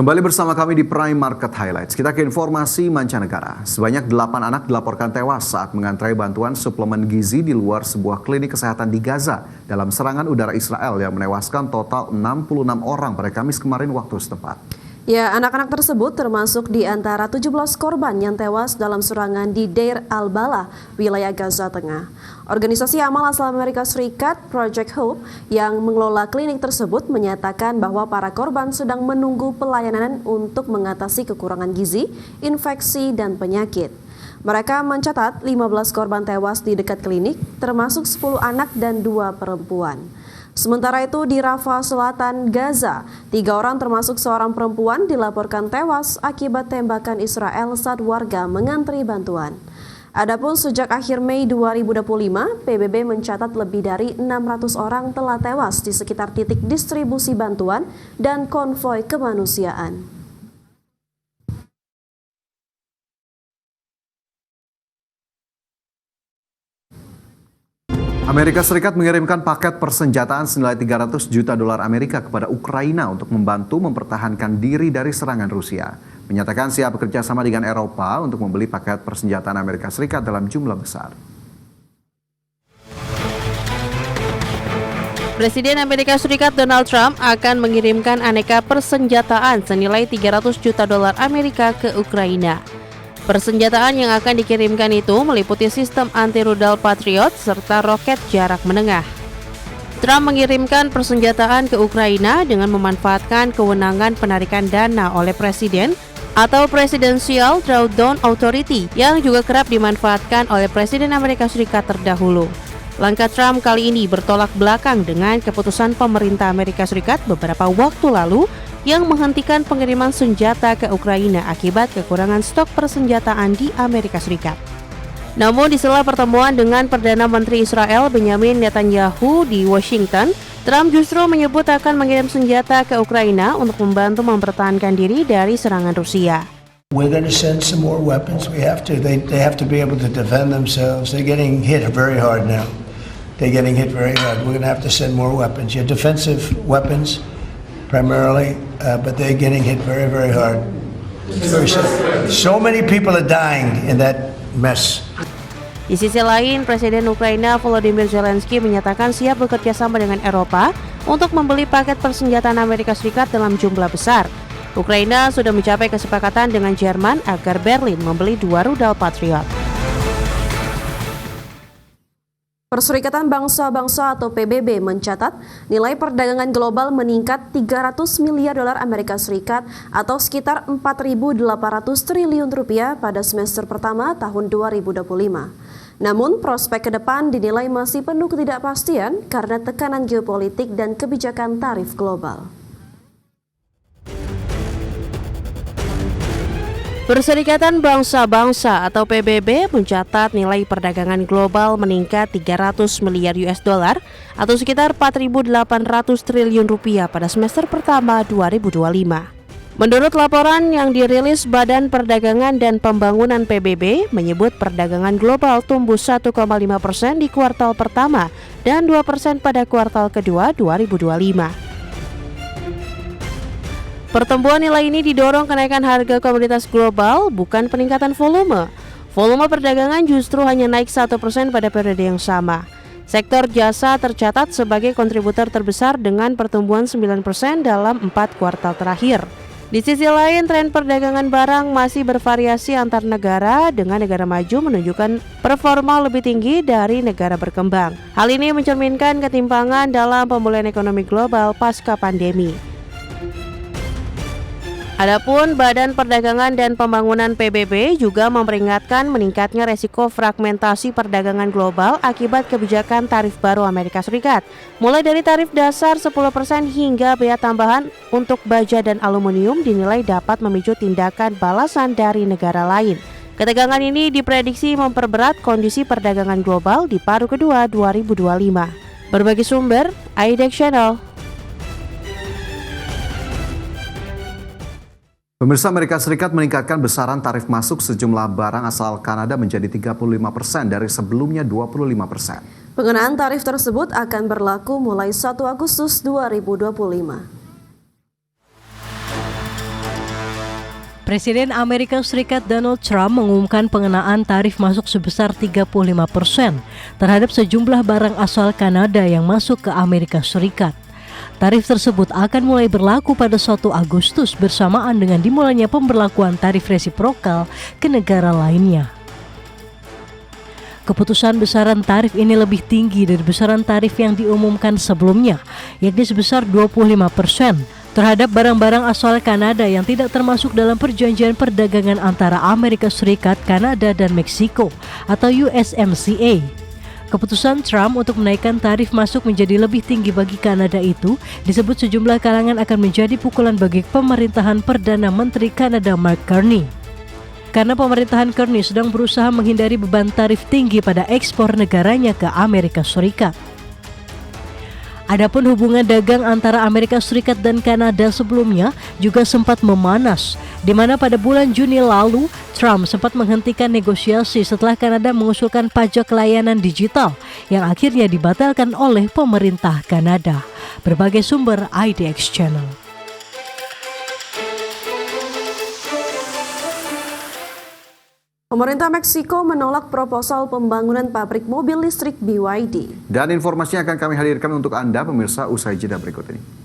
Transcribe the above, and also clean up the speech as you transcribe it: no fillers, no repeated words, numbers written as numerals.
Kembali bersama kami di Prime Market Highlights. Kita ke informasi mancanegara. Sebanyak 8 anak dilaporkan tewas saat mengantre bantuan suplemen gizi di luar sebuah klinik kesehatan di Gaza dalam serangan udara Israel yang menewaskan total 66 orang pada Kamis kemarin waktu setempat. Ya, anak-anak tersebut termasuk di antara 17 korban yang tewas dalam serangan di Deir al-Balah, wilayah Gaza Tengah. Organisasi amal asal Amerika Serikat, Project Hope, yang mengelola klinik tersebut menyatakan bahwa para korban sedang menunggu pelayanan untuk mengatasi kekurangan gizi, infeksi, dan penyakit. Mereka mencatat 15 korban tewas di dekat klinik, termasuk 10 anak dan 2 perempuan. Sementara itu di Rafah Selatan, Gaza, 3 orang termasuk seorang perempuan dilaporkan tewas akibat tembakan Israel saat warga mengantri bantuan. Adapun sejak akhir Mei 2025, PBB mencatat lebih dari 600 orang telah tewas di sekitar titik distribusi bantuan dan konvoi kemanusiaan. Amerika Serikat mengirimkan paket persenjataan senilai 300 juta dolar Amerika kepada Ukraina untuk membantu mempertahankan diri dari serangan Rusia. Menyatakan siap bekerja sama dengan Eropa untuk membeli paket persenjataan Amerika Serikat dalam jumlah besar. Presiden Amerika Serikat Donald Trump akan mengirimkan aneka persenjataan senilai 300 juta dolar Amerika ke Ukraina. Persenjataan yang akan dikirimkan itu meliputi sistem anti-rudal Patriot serta roket jarak menengah. Trump mengirimkan persenjataan ke Ukraina dengan memanfaatkan kewenangan penarikan dana oleh Presiden atau Presidential Drawdown Authority yang juga kerap dimanfaatkan oleh Presiden Amerika Serikat terdahulu. Langkah Trump kali ini bertolak belakang dengan keputusan pemerintah Amerika Serikat beberapa waktu lalu yang menghentikan pengiriman senjata ke Ukraina akibat kekurangan stok persenjataan di Amerika Serikat. Namun di sela pertemuan dengan Perdana Menteri Israel Benjamin Netanyahu di Washington, Trump justru menyebut akan mengirim senjata ke Ukraina untuk membantu mempertahankan diri dari serangan Rusia. We're going to send some more weapons. We have to. They have to be able to defend themselves. They're getting hit very hard now. They're getting hit very hard. We're going to have to send more weapons. Yeah, defensive weapons primarily, but they're getting hit very, very hard. Very sad. So many people are dying in that mess. Di sisi lain, Presiden Ukraina Volodymyr Zelensky menyatakan siap bekerja sama dengan Eropa untuk membeli paket persenjataan Amerika Serikat dalam jumlah besar. Ukraina sudah mencapai kesepakatan dengan Jerman agar Berlin membeli 2 rudal Patriot. Perserikatan Bangsa-Bangsa atau PBB mencatat nilai perdagangan global meningkat 300 miliar dolar Amerika Serikat atau sekitar 4.800 triliun rupiah pada semester pertama tahun 2025. Namun prospek ke depan dinilai masih penuh ketidakpastian karena tekanan geopolitik dan kebijakan tarif global. Perserikatan Bangsa-Bangsa atau PBB mencatat nilai perdagangan global meningkat 300 miliar US dollar atau sekitar 4.800 triliun rupiah pada semester pertama 2025. Menurut laporan yang dirilis Badan Perdagangan dan Pembangunan PBB menyebut perdagangan global tumbuh 1,5% di kuartal pertama dan 2% pada kuartal kedua 2025. Pertumbuhan nilai ini didorong kenaikan harga komoditas global, bukan peningkatan volume. Volume perdagangan justru hanya naik 1% pada periode yang sama. Sektor jasa tercatat sebagai kontributor terbesar dengan pertumbuhan 9% dalam 4 kuartal terakhir. Di sisi lain, tren perdagangan barang masih bervariasi antar negara dengan negara maju menunjukkan performa lebih tinggi dari negara berkembang. Hal ini mencerminkan ketimpangan dalam pemulihan ekonomi global pasca pandemi. Adapun Badan Perdagangan dan Pembangunan PBB juga memperingatkan meningkatnya resiko fragmentasi perdagangan global akibat kebijakan tarif baru Amerika Serikat, mulai dari tarif dasar 10% hingga bea tambahan untuk baja dan aluminium dinilai dapat memicu tindakan balasan dari negara lain. Ketegangan ini diprediksi memperberat kondisi perdagangan global di paruh kedua 2025. Berbagi sumber, IDEX Channel. Pemirsa, Amerika Serikat meningkatkan besaran tarif masuk sejumlah barang asal Kanada menjadi 35% dari sebelumnya 25%. Pengenaan tarif tersebut akan berlaku mulai 1 Agustus 2025. Presiden Amerika Serikat Donald Trump mengumumkan pengenaan tarif masuk sebesar 35% terhadap sejumlah barang asal Kanada yang masuk ke Amerika Serikat. Tarif tersebut akan mulai berlaku pada 1 Agustus bersamaan dengan dimulainya pemberlakuan tarif resiprokal ke negara lainnya. Keputusan besaran tarif ini lebih tinggi dari besaran tarif yang diumumkan sebelumnya, yakni sebesar 25% terhadap barang-barang asal Kanada yang tidak termasuk dalam perjanjian perdagangan antara Amerika Serikat, Kanada, dan Meksiko atau USMCA. Keputusan Trump untuk menaikkan tarif masuk menjadi lebih tinggi bagi Kanada itu disebut sejumlah kalangan akan menjadi pukulan bagi pemerintahan Perdana Menteri Kanada Mark Carney. Karena pemerintahan Carney sedang berusaha menghindari beban tarif tinggi pada ekspor negaranya ke Amerika Serikat. Adapun hubungan dagang antara Amerika Serikat dan Kanada sebelumnya juga sempat memanas, di mana pada bulan Juni lalu Trump sempat menghentikan negosiasi setelah Kanada mengusulkan pajak layanan digital yang akhirnya dibatalkan oleh pemerintah Kanada. Berbagai sumber IDX Channel. Pemerintah Meksiko menolak proposal pembangunan pabrik mobil listrik BYD. Dan informasinya akan kami hadirkan untuk Anda pemirsa usai jeda berikut ini.